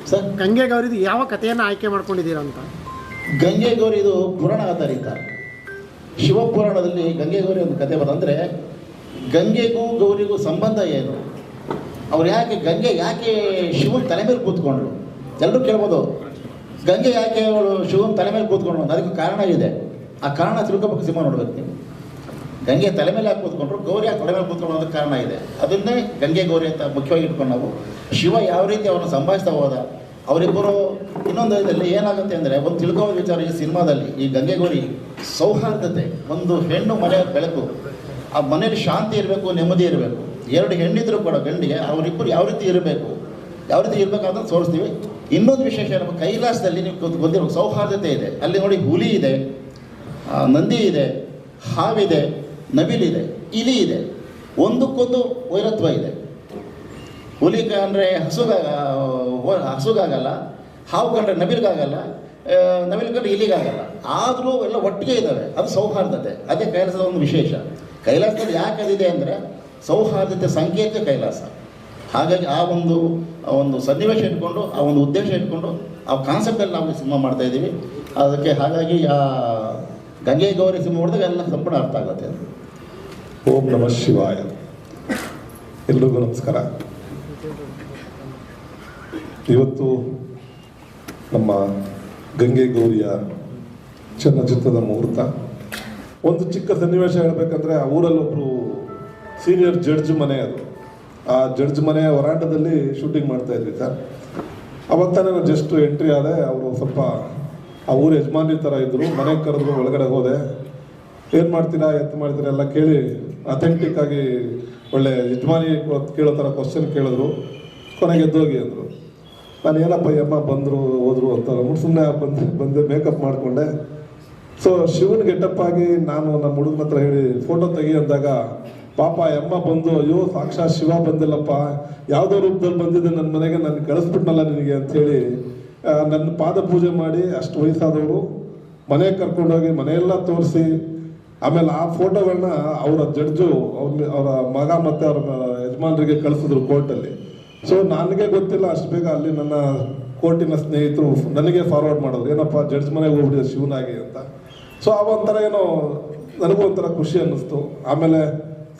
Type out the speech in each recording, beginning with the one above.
Sir, ಗಂಗೆ ಗೌರಿದು ಯಾವ ಕಥೆಯನ್ನು ಆಯ್ಕೆ ಮಾಡ್ಕೊಂಡಿದ್ದೀರಾ ಅಂತ? ಗಂಗೆ ಗೌರಿ ಇದು ಪುರಾಣ ಆಧಾರಿತ. ಶಿವಪುರಾಣದಲ್ಲಿ ಗಂಗೆ ಗೌರಿ ಒಂದು ಕಥೆ ಬರ್ತಂದರೆ, ಗಂಗೆಗೂ ಗೌರಿಗೂ ಸಂಬಂಧ ಏನು, ಅವ್ರು ಗಂಗೆ ಯಾಕೆ ಶಿವನ ತಲೆ ಮೇಲೆ ಕೂತ್ಕೊಂಡ್ರು? ಎಲ್ಲರೂ ಕೇಳ್ಬೋದು, ಗಂಗೆ ಯಾಕೆ ಅವಳು ಶಿವನ ತಲೆ ಮೇಲೆ ಕೂತ್ಕೊಂಡ್ರು ಅಂತ. ಅದಕ್ಕೆ ಕಾರಣ ಇದೆ. ಆ ಕಾರಣ ತಿಳ್ಕೊಬೇಕು. ಸಿನಿಮಾ ನೋಡ್ಬೇಕು ನೀವು. ಗಂಗೆ ತಲೆ ಮೇಲೆ ಯಾಕೆ ಕೂತ್ಕೊಂಡ್ರು, ಗೌರಿ ಯಾಕೆ ತಲೆ ಮೇಲೆ ಕೂತ್ಕೊಂಡು ಅನ್ನೋದಕ್ಕೆ ಕಾರಣ ಇದೆ. ಅದನ್ನೇ ಗಂಗೆ ಗೌರಿ ಅಂತ ಮುಖ್ಯವಾಗಿ ಇಟ್ಕೊಂಡು ನಾವು ಶಿವ ಯಾವ ರೀತಿ ಅವ್ರನ್ನ ಸಂಭಾಳಿಸ್ತಾ ಹೋದ, ಅವರಿಬ್ಬರು ಇನ್ನೊಂದು ಇದರಲ್ಲಿ ಏನಾಗುತ್ತೆ ಅಂದರೆ, ಒಂದು ತಿಳ್ಕೊಳ್ಳೋ ವಿಚಾರ ಈ ಸಿನಿಮಾದಲ್ಲಿ, ಈ ಗಂಗೆ ಗೌರಿ ಸೌಹಾರ್ದತೆ, ಒಂದು ಹೆಣ್ಣು ಮನೆಯ ಬೆಳಕು, ಆ ಮನೆಯಲ್ಲಿ ಶಾಂತಿ ಇರಬೇಕು, ನೆಮ್ಮದಿ ಇರಬೇಕು. ಎರಡು ಹೆಣ್ಣಿದ್ರು ಕೂಡ ಗಂಡಿಗೆ ಅವರಿಬ್ಬರು ಯಾವ ರೀತಿ ಇರಬೇಕು ಅಂತ ತೋರಿಸ್ತೀವಿ. ಇನ್ನೊಂದು ವಿಶೇಷ ನಮ್ಮ ಕೈಲಾಸದಲ್ಲಿ ನೀವು ಗೊತ್ತಿರೋ ಸೌಹಾರ್ದತೆ ಇದೆ. ಅಲ್ಲಿ ನೋಡಿ, ಹುಲಿ ಇದೆ, ನಂದಿ ಇದೆ, ಹಾವಿದೆ, ನವಿಲಿದೆ, ಇಲಿ ಇದೆ, ಒಂದಕ್ಕೊಂದು ವೈರತ್ವ ಇದೆ. ಹುಲಿ ಕಂಡ್ರೆ ಹಸುಗಾಗಲ್ಲ, ಹಾವು ಕಂಡ್ರೆ ನವಿಲಿಗಾಗಲ್ಲ, ನವಿಲು ಕಂಡ್ರೆ ಇಲಿಗಾಗಲ್ಲ. ಆದರೂ ಎಲ್ಲ ಒಟ್ಟಿಗೆ ಇದ್ದಾವೆ. ಅದು ಸೌಹಾರ್ದತೆ. ಅದೇ ಕೈಲಾಸದ ಒಂದು ವಿಶೇಷ. ಕೈಲಾಸದಲ್ಲಿ ಯಾಕೆ ಅದಿದೆ ಅಂದರೆ, ಸೌಹಾರ್ದತೆ ಸಂಕೇತ ಕೈಲಾಸ. ಹಾಗಾಗಿ ಆ ಒಂದು ಸನ್ನಿವೇಶ ಇಟ್ಕೊಂಡು, ಆ ಒಂದು ಉದ್ದೇಶ ಇಟ್ಕೊಂಡು, ಆ ಕಾನ್ಸೆಪ್ಟಲ್ಲಿ ನಾವು ಸಿನಿಮಾ ಮಾಡ್ತಾಯಿದ್ದೀವಿ. ಅದಕ್ಕೆ ಹಾಗಾಗಿ ಆ ಗಂಗೆ ಗೌರಿ ಸಿನಿಮಾ ನೋಡಿದಾಗ ಎಲ್ಲ ಸಂಪೂರ್ಣ ಅರ್ಥ ಆಗುತ್ತೆ. ಓಂ ನಮಃ ಶಿವಾಯ. ಎಲ್ರಿಗೂ ನಮಸ್ಕಾರ. ಇವತ್ತು ನಮ್ಮ ಗಂಗೆ ಗೌರಿಯ ಚಲನಚಿತ್ರದ ಮುಹೂರ್ತ. ಒಂದು ಚಿಕ್ಕ ಸನ್ನಿವೇಶ ಹೇಳಬೇಕಂದ್ರೆ, ಆ ಊರಲ್ಲೊಬ್ಬರು ಸೀನಿಯರ್ ಜಡ್ಜ್ ಮನೆ ಅದು. ಆ ಜಡ್ಜ್ ಮನೆಯ ವರಾಂಡದಲ್ಲಿ ಶೂಟಿಂಗ್ ಮಾಡ್ತಾ ಇದ್ವಿ ಸರ್. ಅವತ್ತಾನೆ ನಾನು ಜಸ್ಟ್ ಎಂಟ್ರಿ ಆದೆ. ಅವರು ಸ್ವಲ್ಪ ಆ ಊರು ಯಜಮಾನಿ ಥರ ಇದ್ದರು. ಮನೆಗೆ ಕರೆದ್ರು, ಒಳಗಡೆ ಹೋದೆ. ಏನು ಮಾಡ್ತೀರಾ, ಎತ್ತು ಮಾಡ್ತೀರಾ ಎಲ್ಲ ಕೇಳಿ ಅಥೆಂಟಿಕ್ ಆಗಿ ಒಳ್ಳೆ ಯಜಮಾನಿ ಕೇಳೋ ಥರ ಕ್ವಶನ್ ಕೇಳಿದ್ರು. ಕೊನೆಗೆ ಎದ್ದೋಗಿ ಅಂದರು. ನಾನು ಏನಪ್ಪ ಅಮ್ಮ ಬಂದರು ಹೋದರು ಅಂತ ಸುಮ್ಮನೆ ಬಂದೆ ಮೇಕಪ್ ಮಾಡಿಕೊಂಡೆ. ಸೊ ಶಿವನ ಗೆಟಪ್ ಆಗಿ ನಾನು ನಮ್ಮ ಹುಡುಗನ ಹತ್ರ ಹೇಳಿ ಫೋಟೋ ತೆಗಿ ಅಂದಾಗ, ಪಾಪ ಅಮ್ಮ ಬಂದು, ಅಯ್ಯೋ ಸಾಕ್ಷಾತ್ ಶಿವ ಬಂದಿಲ್ಲಪ್ಪ, ಯಾವುದೋ ರೂಪದಲ್ಲಿ ಬಂದಿದ್ದೆ ನನ್ನ ಮನೆಗೆ, ನಾನು ಕಳಿಸ್ಬಿಟ್ನಲ್ಲ ನಿನಗೆ ಅಂಥೇಳಿ ನನ್ನ ಪಾದ ಪೂಜೆ ಮಾಡಿ, ಅಷ್ಟು ವಯಸ್ಸಾದವರು ಮನೆಗೆ ಕರ್ಕೊಂಡೋಗಿ ಮನೆಯೆಲ್ಲ ತೋರಿಸಿ, ಆಮೇಲೆ ಆ ಫೋಟೋಗಳನ್ನ ಅವರ ಜಡ್ಜು ಅವರ ಮಗ ಮತ್ತು ಅವ್ರ ಯಜಮಾನರಿಗೆ ಕಳಿಸಿದ್ರು ಕೋರ್ಟಲ್ಲಿ. ಸೊ ನನಗೆ ಗೊತ್ತಿಲ್ಲ, ಅಷ್ಟು ಬೇಗ ಅಲ್ಲಿ ನನ್ನ ಕೋರ್ಟಿನ ಸ್ನೇಹಿತರು ನನಗೆ ಫಾರ್ವರ್ಡ್ ಮಾಡೋದು, ಏನಪ್ಪ ಜಡ್ಜ್ ಮನೆಗೆ ಹೋಗ್ಬಿಟ್ಟಿದೆ ಶಿವನಾಗಿ ಅಂತ. ಸೊ ಆ ಒಂಥರ ಏನೋ ನನಗೂ ಒಂಥರ ಖುಷಿ ಅನ್ನಿಸ್ತು. ಆಮೇಲೆ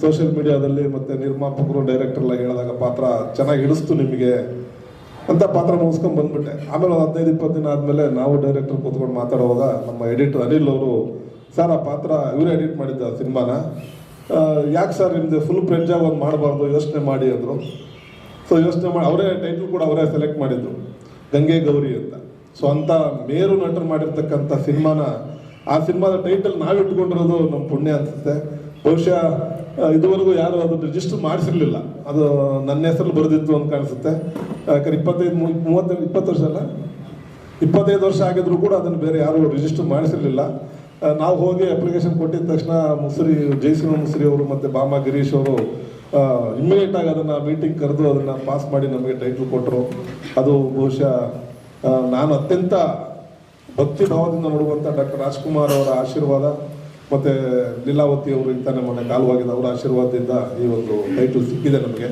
ಸೋಷಿಯಲ್ ಮೀಡಿಯಾದಲ್ಲಿ ಮತ್ತು ನಿರ್ಮಾಪಕರು ಡೈರೆಕ್ಟರ್ಲ್ಲ ಹೇಳಿದಾಗ, ಪಾತ್ರ ಚೆನ್ನಾಗಿ ಹಿಡಿಸ್ತು ನಿಮಗೆ ಅಂತ ಪಾತ್ರ ಮುಗಿಸ್ಕೊಂಡು ಬಂದ್ಬಿಟ್ಟೆ. ಆಮೇಲೆ ಒಂದು 15-20 ದಿನ ಆದಮೇಲೆ ನಾವು ಡೈರೆಕ್ಟರ್ ಕೂತ್ಕೊಂಡು ಮಾತಾಡುವಾಗ ನಮ್ಮ ಎಡಿಟರ್ ಅನಿಲ್ ಅವರು, ಸರ್ ಆ ಪಾತ್ರ ಇವರೇ ಎಡಿಟ್ ಮಾಡಿದ್ದ ಸಿನಿಮಾನ, ಯಾಕೆ ಸರ್ ನಿಮ್ಮದು ಫುಲ್ ಫ್ರೆಂಜಾಗಿ ಒಂದು ಮಾಡಬಾರ್ದು, ಯೋಚನೆ ಮಾಡಿ ಅಂದರು. ಸೊ ಯೋಚನೆ ಮಾಡಿ ಅವರೇ ಟೈಟಲ್ ಕೂಡ ಅವರೇ ಸೆಲೆಕ್ಟ್ ಮಾಡಿದ್ರು, ಗಂಗೆ ಗೌರಿ ಅಂತ. ಸೊ ಅಂಥ ಮೇರು ನಟರು ಮಾಡಿರ್ತಕ್ಕಂಥ ಸಿನಿಮಾನ, ಆ ಸಿನಿಮಾದ ಟೈಟಲ್ ನಾವು ಇಟ್ಕೊಂಡಿರೋದು ನಮ್ಮ ಪುಣ್ಯ ಅನಿಸುತ್ತೆ. ಬಹುಶಃ ಇದುವರೆಗೂ ಯಾರು ಅದು ರಿಜಿಸ್ಟರ್ ಮಾಡಿಸಿರ್ಲಿಲ್ಲ. ಅದು ನನ್ನ ಹೆಸರು ಬರೆದಿತ್ತು ಅಂತ ಕಾಣಿಸುತ್ತೆ. ಯಾಕಂದ್ರೆ 20 ವರ್ಷ ಅಲ್ಲ, 25 ವರ್ಷ ಆಗಿದ್ರು ಕೂಡ ಅದನ್ನು ಬೇರೆ ಯಾರು ರಿಜಿಸ್ಟರ್ ಮಾಡಿಸಿರ್ಲಿಲ್ಲ. ನಾವು ಹೋಗಿ ಅಪ್ಲಿಕೇಶನ್ ಕೊಟ್ಟಿದ ತಕ್ಷಣ ಜಯಸಿಂಹ ಮುಸ್ರಿ ಅವರು ಮತ್ತು ಬಾಮಾ ಗಿರೀಶ್ ಅವರು ಇಮ್ಮಿಡಿಯೇಟ್ ಆಗಿ ಅದನ್ನು ಮೀಟಿಂಗ್ ಕರೆದು ಅದನ್ನು ಪಾಸ್ ಮಾಡಿ ನಮಗೆ ಟೈಟಲ್ ಕೊಟ್ಟರು. ಅದು ಬಹುಶಃ ನಾನು ಅತ್ಯಂತ ಭಕ್ತಿ ಭಾವದಿಂದ ನೋಡುವಂಥ ಡಾಕ್ಟರ್ ರಾಜ್ಕುಮಾರ್ ಅವರ ಆಶೀರ್ವಾದ ಮತ್ತು ಲೀಲಾವತಿ ಅವರು ಇಂತಾನೆ ಮೊನ್ನೆ ಕಾಲವಾಗಿದೆ, ಅವರ ಆಶೀರ್ವಾದದಿಂದ ಈ ಒಂದು ಟೈಟಲ್ ಸಿಕ್ಕಿದೆ ನಮಗೆ.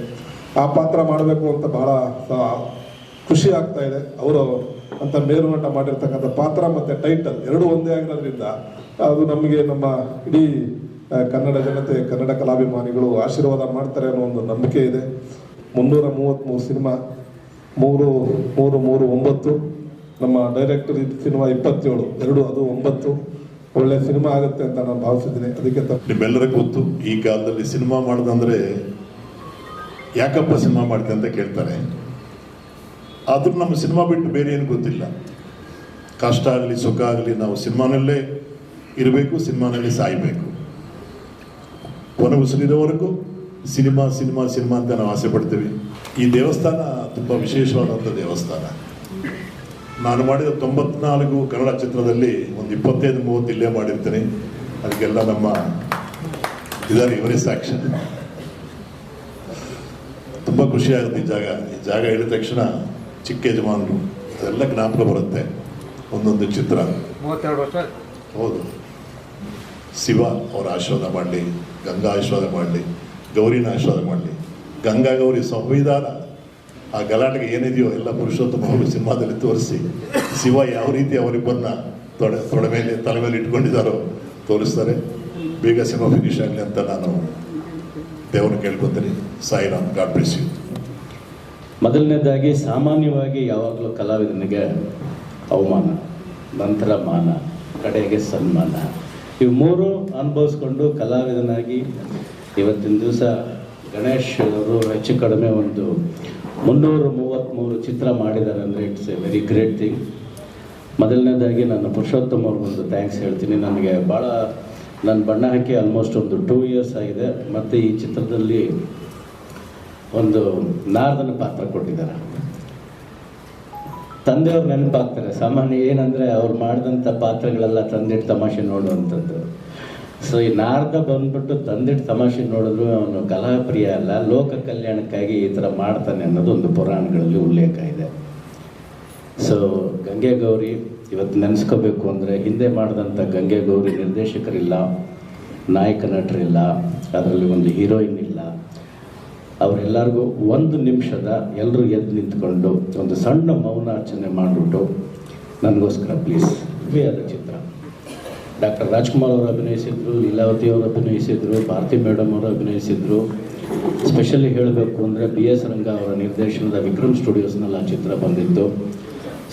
ಆ ಪಾತ್ರ ಮಾಡಬೇಕು ಅಂತ ಬಹಳ ಖುಷಿ ಆಗ್ತಾ ಇದೆ. ಅವರು ಅಂತ ಮೇರು ನಟ ಮಾಡಿರ್ತಕ್ಕಂಥ ಪಾತ್ರ ಮತ್ತು ಟೈಟಲ್ ಎರಡೂ ಒಂದೇ ಆಗಿರೋದ್ರಿಂದ ಅದು ನಮಗೆ, ನಮ್ಮ ಇಡೀ ಕನ್ನಡ ಜನತೆ, ಕನ್ನಡ ಕಲಾಭಿಮಾನಿಗಳು ಆಶೀರ್ವಾದ ಮಾಡ್ತಾರೆ ಅನ್ನೋ ಒಂದು ನಂಬಿಕೆ ಇದೆ. 333 ಸಿನಿಮಾ, 3-3-9 ನಮ್ಮ ಡೈರೆಕ್ಟರ್ ಸಿನಿಮಾ 27, ಎರಡು ಅದು 9 ಒಳ್ಳೆ ಸಿನಿಮಾ ಆಗುತ್ತೆ ಅಂತ ನಾನು ಭಾವಿಸಿದ್ದೀನಿ. ಅದಕ್ಕೆ ನಿಮ್ಮೆಲ್ಲರಿಗೂ ಗೊತ್ತು, ಈ ಕಾಲದಲ್ಲಿ ಸಿನಿಮಾ ಮಾಡೋದಂದ್ರೆ ಯಾಕಪ್ಪ ಸಿನಿಮಾ ಮಾಡ್ತೀವಿ ಅಂತ ಕೇಳ್ತಾರೆ. ಆದ್ರೂ ನಮ್ಮ ಸಿನಿಮಾ ಬಿಟ್ಟು ಬೇರೆ ಏನು ಗೊತ್ತಿಲ್ಲ. ಕಷ್ಟ ಆಗಲಿ ಸುಖ ಆಗಲಿ ನಾವು ಸಿನಿಮಾನಲ್ಲೇ ಇರಬೇಕು, ಸಿನಿಮಾನಲ್ಲಿ ಸಾಯಬೇಕು. ಕೊನೆಗುಸಿರಿರೋವರೆಗೂ ಸಿನಿಮಾ ಸಿನಿಮಾ ಸಿನಿಮಾ ಅಂತ ನಾವು ಆಸೆ ಪಡ್ತೀವಿ. ಈ ದೇವಸ್ಥಾನ ತುಂಬ ವಿಶೇಷವಾದಂಥ ದೇವಸ್ಥಾನ. ನಾನು ಮಾಡಿದ 94 ಕನ್ನಡ ಚಿತ್ರದಲ್ಲಿ ಒಂದು 25-30 ಇಲ್ಲೇ ಮಾಡಿರ್ತೇನೆ. ಅದಕ್ಕೆಲ್ಲ ನಮ್ಮ ಇದ್ದಾರೆ, ಇವರೇ ಸಾಕ್ಷಿ. ತುಂಬ ಖುಷಿಯಾಗುತ್ತೆ ಈ ಜಾಗ ಹೇಳಿದ ತಕ್ಷಣ ಚಿಕ್ಕ ಯಜಮಾನರು ಅದೆಲ್ಲ ಜ್ಞಾಪಕ ಬರುತ್ತೆ. ಒಂದೊಂದು ಚಿತ್ರ 32 ವರ್ಷ ಹೌದು. ಶಿವ ಅವರ ಆಶೀರ್ವಾದ ಮಾಡಲಿ, ಗಂಗಾ ಆಶೀರ್ವಾದ ಮಾಡಲಿ, ಗೌರಿನ ಆಶೀರ್ವಾದ ಮಾಡಲಿ. ಗಂಗಾ ಗೌರಿ ಸಂವಿಧಾನ ಆ ಗಲಾಟೆಗೆ ಏನಿದೆಯೋ ಎಲ್ಲ ಪುರುಷೋತ್ತಮ ಅವರು ಸಿನಿಮಾದಲ್ಲಿ ತೋರಿಸಿ ಶಿವ ಯಾವ ರೀತಿ ಅವರಿಬ್ಬರನ್ನ ತಲೆ ಮೇಲೆ ಇಟ್ಕೊಂಡಿದ್ದಾರೋ ತೋರಿಸ್ತಾರೆ. ಬೇಗ ಸಿನಿಮಾ ಫಿನಿಶ್ ಆಗಲಿ ಅಂತ ನಾನು ದೇವರನ್ನು ಕೇಳ್ಕೊತೀನಿ. Sairam, God bless you. ಮೊದಲನೇದಾಗಿ ಸಾಮಾನ್ಯವಾಗಿ ಯಾವಾಗಲೂ ಕಲಾವಿದನಿಗೆ ಅವಮಾನ, ನಂತರ ಮಾನ, ಕಡೆಗೆ ಸನ್ಮಾನ, ಇವು ಮೂರು ಅನುಭವಿಸ್ಕೊಂಡು ಕಲಾವಿದನಾಗಿ ಇವತ್ತಿನ ದಿವಸ ಗಣೇಶ್ ಅವರು ಹೆಚ್ಚು ಕಡಿಮೆ ಒಂದು 333 ಚಿತ್ರ ಮಾಡಿದ್ದಾರೆ ಅಂದರೆ it's A very great thing. ಮೊದಲನೇದಾಗಿ ನಾನು ಪುರುಷೋತ್ತಮ್ ಅವ್ರಿಗೊಂದು ಥ್ಯಾಂಕ್ಸ್ ಹೇಳ್ತೀನಿ. ನನಗೆ ಭಾಳ ನನ್ನ ಬಣ್ಣ ಹಾಕಿ ಆಲ್ಮೋಸ್ಟ್ ಒಂದು 2 ಇಯರ್ಸ್ ಆಗಿದೆ. ಮತ್ತು ಈ ಚಿತ್ರದಲ್ಲಿ ಒಂದು ನಾರದನ ಪಾತ್ರ ಕೊಟ್ಟಿದ್ದಾರೆ. ತಂದೆಯವ್ರು ನೆನಪಾಗ್ತಾರೆ. ಸಾಮಾನ್ಯ ಏನಂದರೆ ಅವ್ರು ಮಾಡಿದಂಥ ಪಾತ್ರಗಳೆಲ್ಲ ತಂದಿಟ್ಟು ತಮಾಷೆ ನೋಡುವಂಥದ್ದು. ಸೊ ಈ ನಾರದ ಬಂದ್ಬಿಟ್ಟು ತಂದಿಟ್ಟು ತಮಾಷೆ ನೋಡಿದ್ರು ಅವನು ಕಲಾಪ್ರಿಯ ಅಲ್ಲ, ಲೋಕ ಕಲ್ಯಾಣಕ್ಕಾಗಿ ಈ ಥರ ಮಾಡ್ತಾನೆ ಅನ್ನೋದು ಒಂದು ಪುರಾಣಗಳಲ್ಲಿ ಉಲ್ಲೇಖ ಇದೆ. ಸೊ ಗಂಗೆ ಗೌರಿ ಇವತ್ತು ನೆನೆಸ್ಕೋಬೇಕು ಅಂದರೆ ಹಿಂದೆ ಮಾಡಿದಂಥ ಗಂಗೆ ಗೌರಿ ನಿರ್ದೇಶಕರಿಲ್ಲ, ನಾಯಕ ನಟರಿಲ್ಲ, ಅದರಲ್ಲಿ ಒಂದು ಹೀರೋಯಿನ್ ಇಲ್ಲ. ಅವರೆಲ್ಲರಿಗೂ 1 ನಿಮಿಷದ ಎಲ್ಲರೂ ಎದ್ದು ನಿಂತ್ಕೊಂಡು ಒಂದು ಸಣ್ಣ ಮೌನಾರ್ಚನೆ ಮಾಡಿಬಿಟ್ಟು ನನಗೋಸ್ಕರ ಪ್ಲೀಸ್ ಆದ ಚಿತ್ರ. ಡಾಕ್ಟರ್ ರಾಜ್ಕುಮಾರ್ ಅವರು ಅಭಿನಯಿಸಿದ್ರು, ಲೀಲಾವತಿ ಅವರು ಅಭಿನಯಿಸಿದ್ರು, ಭಾರತಿ ಮೇಡಮ್ ಅವರು ಅಭಿನಯಿಸಿದ್ರು. ಸ್ಪೆಷಲಿ ಹೇಳಬೇಕು ಅಂದರೆ BS ರಂಗ ಅವರ ನಿರ್ದೇಶನದ ವಿಕ್ರಮ್ ಸ್ಟುಡಿಯೋಸ್ನಲ್ಲಿ ಆ ಚಿತ್ರ ಬಂದಿತ್ತು.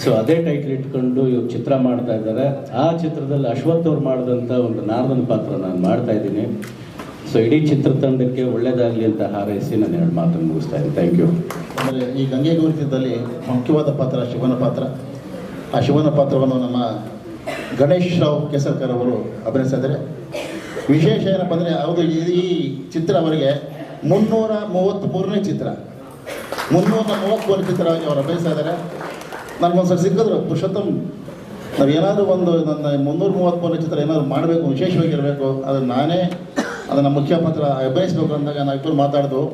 ಸೊ ಅದೇ ಟೈಟ್ಲ್ ಇಟ್ಕೊಂಡು ಇವ್ರು ಚಿತ್ರ ಮಾಡ್ತಾ ಇದ್ದಾರೆ. ಆ ಚಿತ್ರದಲ್ಲಿ ಅಶ್ವಥ್ ಅವ್ರು ಮಾಡಿದಂಥ ಒಂದು ನಾರದನ ಪಾತ್ರ ನಾನು ಮಾಡ್ತಾ ಇದ್ದೀನಿ. ಸೊ ಇಡೀ ಚಿತ್ರತಂಡಕ್ಕೆ ಒಳ್ಳೆಯದಾಗಲಿ ಅಂತ ಹಾರೈಸಿ ನಾನು 2 ಮಾತನ್ನು ಮುಗಿಸ್ತಾ ಇದ್ದೀನಿ. Thank you. ಆಮೇಲೆ ಈ ಗಂಗೆ ಗೌರಿ ಚಿತ್ರದಲ್ಲಿ ಮುಖ್ಯವಾದ ಪಾತ್ರ ಶಿವನ ಪಾತ್ರ. ಆ ಶಿವನ ಪಾತ್ರವನ್ನು ನಮ್ಮ ಗಣೇಶ್ ರಾವ್ ಕೇಸರ್ಕರ್ ಅವರು ಅಭಿನಯಿಸ್ತಾ ಇದ್ದಾರೆ. ವಿಶೇಷ ಏನಪ್ಪ ಅಂದರೆ ಹೌದು, ಈ ಚಿತ್ರ ಅವರಿಗೆ 333ನೇ ಚಿತ್ರ, 333 ಚಿತ್ರವಾಗಿ ಅವರು ಅಭಿನಯಿಸ್ತಾ ಇದ್ದಾರೆ. ನನಗೊಂದ್ಸಲ ಸಿಕ್ಕಿದ್ರು, ಪುರುಷೋತ್ತಮ್ ನಾವು ಏನಾದರೂ ಒಂದು ನನ್ನ 333 ಚಿತ್ರ ಏನಾದರೂ ಮಾಡಬೇಕು, ವಿಶೇಷವಾಗಿರಬೇಕು, ಅದು ನಾನೇ ಅದನ್ನು ಮುಖ್ಯ ಪಾತ್ರ ಅಭಿನಯಿಸಬೇಕು ಅಂದಾಗ ನಾವಿಬ್ಬರು ಮಾತಾಡಿದ್ವು.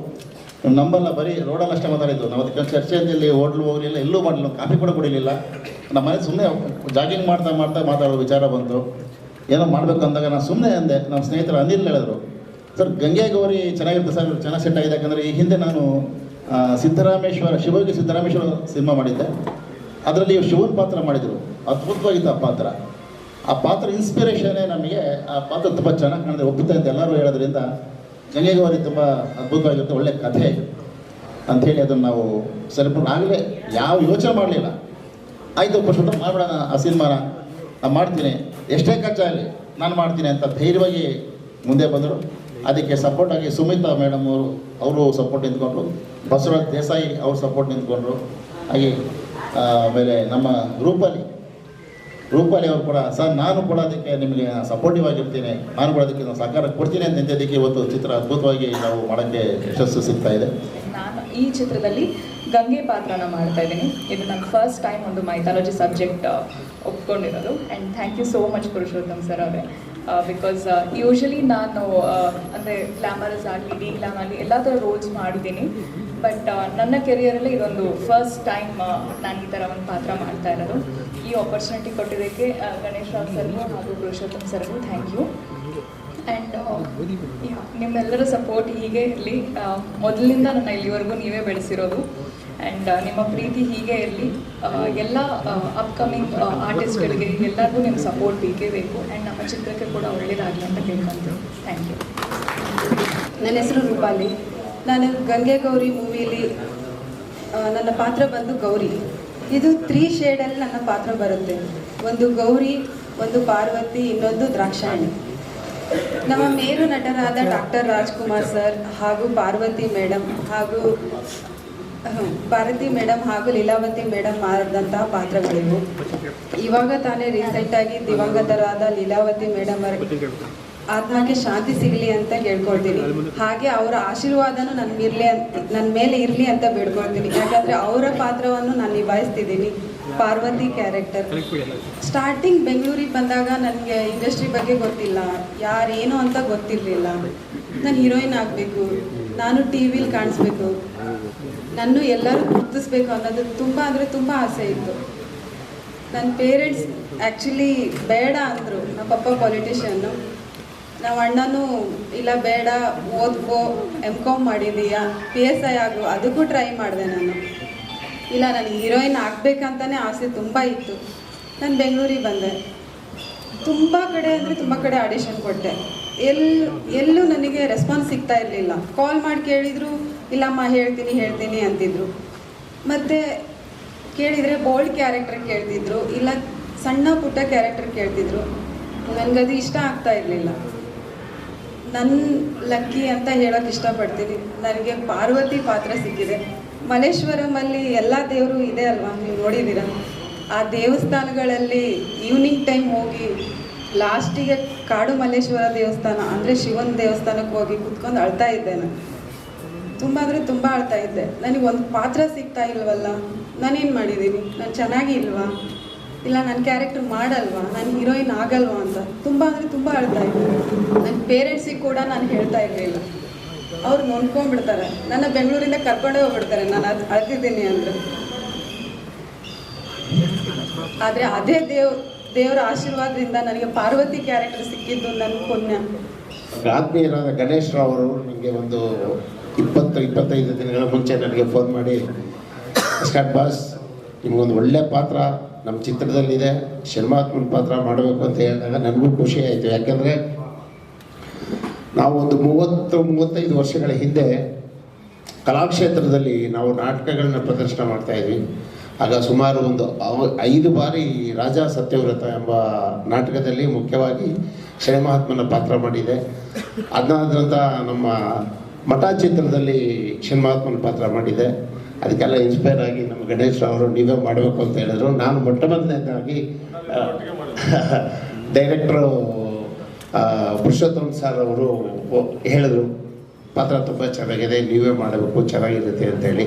ನಂಬಲ್ಲ, ಬರೀ ರೋಡಲ್ಲಿ ಅಷ್ಟೇ ಮಾತಾಡಿದ್ದು. ನಾವು ಅದಕ್ಕೆ ಚರ್ಚೆಯಲ್ಲಿ ಹೋಟ್ಲು ಹೋಗಲಿಲ್ಲ, ಎಲ್ಲೂ ಮಾಡಲಿಲ್ಲ, ಕಾಫಿ ಕೂಡ ಕುಡಿಲಿಲ್ಲ. ನಮ್ಮ ಮನೆ ಸುಮ್ಮನೆ ಜಾಗಿಂಗ್ ಮಾಡ್ತಾ ಮಾತಾಡೋ ವಿಚಾರ ಬಂತು. ಏನೋ ಮಾಡಬೇಕು ಅಂದಾಗ ನಾನು ಸುಮ್ಮನೆ ಅಂದೆ. ನಮ್ಮ ಸ್ನೇಹಿತರು ಅನಿಲ್ ಹೇಳಿದ್ರು, ಸರ್ ಗಂಗೆ ಗೌರಿ ಚೆನ್ನಾಗಿರುತ್ತೆ ಸರ್, ಚೆನ್ನಾಗಿ ಸೆಟ್ ಆಗಿದೆ. ಯಾಕಂದರೆ ಈ ಹಿಂದೆ ನಾನು ಶಿವಯೋಗಿ ಸಿದ್ದರಾಮೇಶ್ವರ ಸಿನಿಮಾ ಮಾಡಿದ್ದೆ. ಅದರಲ್ಲಿ ಶಿವನ ಪಾತ್ರ ಮಾಡಿದರು, ಅದ್ಭುತವಾಗಿತ್ತು ಆ ಪಾತ್ರ ಇನ್ಸ್ಪಿರೇಷನ್ನೇ ನಮಗೆ ಆ ಪಾತ್ರ ತುಂಬ ಚೆನ್ನಾಗಿ ಕಾಣಿದೆ, ಒಪ್ಪುತ್ತೆ ಅಂತ ಎಲ್ಲರೂ ಹೇಳೋದ್ರಿಂದ ಗಂಗೆ ಗೌರಿ ತುಂಬ ಅದ್ಭುತವಾಗಿರುತ್ತೆ, ಒಳ್ಳೆ ಕಥೆ ಅಂಥೇಳಿ ಅದನ್ನು ನಾವು ಸೆಲೆಬ್ರೇಟ್ ಆಗಲೇ ಯಾವ ಯೋಚನೆ ಮಾಡಲಿಲ್ಲ. ಆಯಿತು ಪುರುಷೋತ್ತಮ್ ಮಾಡಿಬಿಡೋಣ ಆ ಸಿನಿಮಾನ, ನಾನು ಮಾಡ್ತೀನಿ, ಎಷ್ಟೇ ಖರ್ಚಾಗಲಿ ನಾನು ಮಾಡ್ತೀನಿ ಅಂತ ಧೈರ್ಯವಾಗಿ ಮುಂದೆ ಬಂದರು. ಅದಕ್ಕೆ ಸಪೋರ್ಟಾಗಿ ಸುಮಿತಾ ಮೇಡಮ್ ಅವರು ಸಪೋರ್ಟ್ ನಿಂತ್ಕೊಂಡ್ರು, ಬಸವರಾಜ್ ದೇಸಾಯಿ ಅವರು ಸಪೋರ್ಟ್ ನಿಂತ್ಕೊಂಡ್ರು. ಹಾಗೆ ಆಮೇಲೆ ನಮ್ಮ ರೂಪಾಲಿ ಅವರು ಕೂಡ, ಸರ್ ನಾನು ಕೂಡ ಅದಕ್ಕೆ ನಿಮಗೆ ಸಪೋರ್ಟಿವ್ ಆಗಿರ್ತೀನಿ, ನಾನು ಕೂಡ ಅದಕ್ಕೆ ನಾನು ಸಹಕಾರ ಕೊಡ್ತೀನಿ ಅಂತ ನಿಂತಿದ್ದಕ್ಕೆ ಇವತ್ತು ಚಿತ್ರ ಅದ್ಭುತವಾಗಿ ನಾವು ಮಾಡೋಕ್ಕೆ ಯಶಸ್ಸು ಸಿಗ್ತಾ ಇದೆ. ನಾನು ಈ ಚಿತ್ರದಲ್ಲಿ ಗಂಗೆ ಪಾತ್ರನ ಮಾಡ್ತಾ ಇದ್ದೀನಿ. ಇದು ನನ್ನ ಫಸ್ಟ್ ಟೈಮ್ ಒಂದು ಮೈಥಾಲಜಿ ಸಬ್ಜೆಕ್ಟ್ ಒಪ್ಕೊಂಡಿರೋದು. And thank you so much Purushottam sir ಅವರೇ. ಬಿಕಾಸ್ ಯೂಶಲಿ ನಾನು ಅಂದರೆ ಗ್ಲಾಮರಸ್ ಆಗಲಿ ಡಿ ಗ್ಲಾಮ್ ಆಗಲಿ ಎಲ್ಲ ಥರ ರೋಲ್ಸ್ ಮಾಡಿದ್ದೀನಿ. ಬಟ್ ನನ್ನ ಕೆರಿಯರಲ್ಲಿ ಇದೊಂದು ಫಸ್ಟ್ ಟೈಮ್ ನಾನು ಈ ಥರ ಒಂದು ಪಾತ್ರ ಮಾಡ್ತಾ ಇರೋದು. ಈ ಆಪರ್ಚುನಿಟಿ ಕೊಟ್ಟಿದ್ದಕ್ಕೆ ಗಣೇಶ್ ರಾವ್ ಸರ್ಗೂ ಹಾಗೂ ಪುರುಷೋತ್ತಮ್ ಸರ್ಗೂ ಥ್ಯಾಂಕ್ ಯು. ಆ್ಯಂಡ್ ನಿಮ್ಮೆಲ್ಲರ ಸಪೋರ್ಟ್ ಹೀಗೆ ಇರಲಿ. ಮೊದಲಿಂದ ನನ್ನ ಇಲ್ಲಿವರೆಗೂ ನೀವೇ ಬೆಳೆಸಿರೋದು. ಆ್ಯಂಡ್ ನಿಮ್ಮ ಪ್ರೀತಿ ಹೀಗೆ ಇರಲಿ. ಎಲ್ಲ ಅಪ್ಕಮಿಂಗ್ ಆರ್ಟಿಸ್ಟ್ಗಳಿಗೆ ಎಲ್ಲರಿಗೂ ನಿಮ್ಮ ಸಪೋರ್ಟ್ ಬೇಕೇ ಬೇಕು. ಆ್ಯಂಡ್ ನಮ್ಮ ಚಿತ್ರಕ್ಕೆ ಕೂಡ ಒಳ್ಳೆಯದಾಗಲಿ ಅಂತ ಕೇಳ್ಕೊಂತೀನಿ. Thank you. ನನ್ನ ಹೆಸರು ರೂಪಾಲಿ. ನಾನು ಗಂಗೆ ಗೌರಿ ಮೂವಿಲಿ ನನ್ನ ಪಾತ್ರ ಬಂದು ಗೌರಿ. ಇದು 3 ಶೇಡಲ್ಲಿ ನನ್ನ ಪಾತ್ರ ಬರುತ್ತೆ. ಒಂದು ಗೌರಿ, ಒಂದು ಪಾರ್ವತಿ, ಇನ್ನೊಂದು ದ್ರಾಕ್ಷಾಯಣಿ. ನಮ್ಮ ಮೇರು ನಟರಾದ ಡಾಕ್ಟರ್ ರಾಜ್ಕುಮಾರ್ ಸರ್ ಹಾಗೂ ಪಾರ್ವತಿ ಮೇಡಮ್ ಹಾಗೂ ಲೀಲಾವತಿ ಮೇಡಮ್ ಮಾಡಿದಂತಹ ಪಾತ್ರಗಳಿವು. ಇವಾಗ ತಾನೇ ರೀಸೆಂಟಾಗಿ ದಿವಂಗತರಾದ ಲೀಲಾವತಿ ಮೇಡಮ್ ಅವರಿಗೆ ಆತ್ಮಕ್ಕೆ ಶಾಂತಿ ಸಿಗಲಿ ಅಂತ ಕೇಳ್ಕೊಳ್ತೀನಿ. ಹಾಗೆ ಅವರ ಆಶೀರ್ವಾದನೂ ನನ್ನ ಮೇಲೆ ಇರಲಿ ಅಂತ ಬೇಡ್ಕೊಳ್ತೀನಿ. ಯಾಕಂದರೆ ಅವರ ಪಾತ್ರವನ್ನು ನಾನು ನಿಭಾಯಿಸ್ತಿದ್ದೀನಿ, ಪಾರ್ವತಿ ಕ್ಯಾರೆಕ್ಟರ್. ಸ್ಟಾರ್ಟಿಂಗ್ ಬೆಂಗಳೂರಿಗೆ ಬಂದಾಗ ನನಗೆ ಇಂಡಸ್ಟ್ರಿ ಬಗ್ಗೆ ಗೊತ್ತಿಲ್ಲ, ಯಾರೇನು ಅಂತ ಗೊತ್ತಿರಲಿಲ್ಲ. ನಾನು ಹೀರೋಯಿನ್ ಆಗಬೇಕು, ನಾನು ಟಿ ವಿಲಿ ಕಾಣಿಸ್ಬೇಕು, ನನ್ನ ಎಲ್ಲರೂ ಗುರ್ತಿಸ್ಬೇಕು ಅನ್ನೋದು ತುಂಬ ಅಂದರೆ ತುಂಬ ಆಸೆ ಇತ್ತು. ನನ್ನ ಪೇರೆಂಟ್ಸ್ ಆ್ಯಕ್ಚುಲಿ ಬೇಡ ಅಂದರು. ನಮ್ಮ ಪಪ್ಪ ಪೊಲಿಟಿಷಿಯನ್ನು, ನಾವು ಅಣ್ಣನೂ ಇಲ್ಲ ಬೇಡ, ಓದ್ಕೋ, MCOM ಮಾಡಿದೀಯಾ, PSI ಆಗು, ಅದಕ್ಕೂ ಟ್ರೈ ಮಾಡಿದೆ ನಾನು. ಇಲ್ಲ ನನಗೆ ಹೀರೋಯಿನ್ ಆಗಬೇಕಂತಲೇ ಆಸೆ ತುಂಬ ಇತ್ತು. ನಾನು ಬೆಂಗಳೂರಿಗೆ ಬಂದೆ. ತುಂಬ ಕಡೆ ಅಂದರೆ ತುಂಬ ಕಡೆ ಆಡಿಷನ್ ಕೊಟ್ಟೆ. ಎಲ್ಲೂ ನನಗೆ ರೆಸ್ಪಾನ್ಸ್ ಸಿಗ್ತಾ ಇರಲಿಲ್ಲ. ಕಾಲ್ ಮಾಡಿ ಕೇಳಿದರು, ಇಲ್ಲಮ್ಮ ಹೇಳ್ತೀನಿ ಅಂತಿದ್ರು. ಮತ್ತು ಕೇಳಿದರೆ ಬೋಲ್ಡ್ ಕ್ಯಾರೆಕ್ಟರ್ ಕೇಳ್ತಿದ್ರು, ಇಲ್ಲ ಸಣ್ಣ ಪುಟ್ಟ ಕ್ಯಾರೆಕ್ಟರ್ ಕೇಳ್ತಿದ್ರು. ನನಗದು ಇಷ್ಟ ಆಗ್ತಾ ಇರಲಿಲ್ಲ. ನನ್ನ ಲಕ್ಕಿ ಅಂತ ಹೇಳೋಕ್ಕೆ ಇಷ್ಟಪಡ್ತೀನಿ, ನನಗೆ ಪಾರ್ವತಿ ಪಾತ್ರ ಸಿಕ್ಕಿದೆ. ಮಲ್ಲೇಶ್ವರಮಲ್ಲಿ ಎಲ್ಲ ದೇವರು ಇದೆ ಅಲ್ವಾ, ನೀವು ನೋಡಿದ್ದೀರ. ಆ ದೇವಸ್ಥಾನಗಳಲ್ಲಿ ಈವ್ನಿಂಗ್ ಟೈಮ್ ಹೋಗಿ ಲಾಸ್ಟಿಗೆ ಕಾಡು ಮಲ್ಲೇಶ್ವರ ದೇವಸ್ಥಾನ ಅಂದರೆ ಶಿವನ ದೇವಸ್ಥಾನಕ್ಕೆ ಹೋಗಿ ಕುತ್ಕೊಂಡು ಅಳ್ತಾ ಇದ್ದೆ. ನಾನು ತುಂಬ ಅಂದರೆ ತುಂಬ ಅಳ್ತಾ ಇದ್ದೆ. ನನಗೆ ಒಂದು ಪಾತ್ರ ಸಿಗ್ತಾ ಇಲ್ವಲ್ಲ, ನಾನೇನು ಮಾಡಿದ್ದೀನಿ, ನಾನು ಚೆನ್ನಾಗಿ ಇಲ್ವಾ, ಇಲ್ಲ ನನ್ನ ಕ್ಯಾರೆಕ್ಟರ್ ಮಾಡಲ್ವಾ, ನಾನು ಹೀರೋಯಿನ್ ಆಗಲ್ವಾ ಅಂತ ತುಂಬ ಅಂದರೆ ತುಂಬ ಅಳ್ತಾ ಇದ್ದೆ. ನನ್ನ ಪೇರೆಂಟ್ಸಿಗೆ ಕೂಡ ನಾನು ಹೇಳ್ತಾ ಇರಲಿಲ್ಲ. ಅವ್ರು ನೊಂದ್ಕೊಂಡ್ಬಿಡ್ತಾರೆ, ನನ್ನ ಬೆಂಗಳೂರಿಂದ ಕರ್ಕೊಂಡೇ ಹೋಗ್ಬಿಡ್ತಾರೆ ನಾನು ಅದು ಅಳ್ತಿದ್ದೀನಿ ಅಂದರೆ. ಆದರೆ ಅದೇ ದೇವರ ಆಶೀರ್ವಾದದಿಂದ ನನಗೆ ಪಾರ್ವತಿ ಕ್ಯಾರೆಕ್ಟರ್ ಸಿಕ್ಕಿದ್ದು ನನ್ನ ಪುಣ್ಯ. ಆತ್ಮೀಯರಾದ ಗಣೇಶ್ ರಾವ್ ಅವರು ನನಗೆ ಒಂದು 20-25 ದಿನಗಳ ಮುಂಚೆ ನನಗೆ ಫೋನ್ ಮಾಡಿ, ಸ್ಟಾರ್ಟ್ ಬಾಸ್, ನಿಮಗೊಂದು ಒಳ್ಳೆ ಪಾತ್ರ ನಮ್ಮ ಚಿತ್ರದಲ್ಲಿದೆ, ಶರ್ಮಾತ್ಮನ ಪಾತ್ರ ಮಾಡಬೇಕು ಅಂತ ಹೇಳಿದಾಗ ನನಗೂ ಖುಷಿ ಆಯಿತು. ಯಾಕೆಂದರೆ ನಾವು ಒಂದು 30-35 ವರ್ಷಗಳ ಹಿಂದೆ ಕಲಾಕ್ಷೇತ್ರದಲ್ಲಿ ನಾವು ನಾಟಕಗಳನ್ನ ಪ್ರದರ್ಶನ ಮಾಡ್ತಾಯಿದ್ವಿ. ಆಗ ಸುಮಾರು ಒಂದು 5 ಬಾರಿ ರಾಜ ಸತ್ಯವ್ರತ ಎಂಬ ನಾಟಕದಲ್ಲಿ ಮುಖ್ಯವಾಗಿ ಶನಿಮಹಾತ್ಮನ ಪಾತ್ರ ಮಾಡಿದೆ. ಅದಾದ್ರಂತ ನಮ್ಮ ಮಠ ಚಿತ್ರದಲ್ಲಿ ಶನಿಮಹಾತ್ಮನ ಪಾತ್ರ ಮಾಡಿದೆ. ಅದಕ್ಕೆಲ್ಲ ಇನ್ಸ್ಪೈರ್ ಆಗಿ ನಮ್ಮ ಗಣೇಶ್ ಅವರು ನೀವೇ ಮಾಡಬೇಕು ಅಂತ ಹೇಳಿದ್ರು. ನಾನು ಮೊಟ್ಟಮೊದಲನೇದಾಗಿ ಡೈರೆಕ್ಟ್ರು ಪುರುಷೋತ್ತಮ್ ಸರ್ ಅವರು ಹೇಳಿದ್ರು, ಪಾತ್ರ ತುಂಬ ಚೆನ್ನಾಗಿದೆ, ನೀವೇ ಮಾಡಬೇಕು, ಚೆನ್ನಾಗಿರುತ್ತೆ ಅಂತೇಳಿ.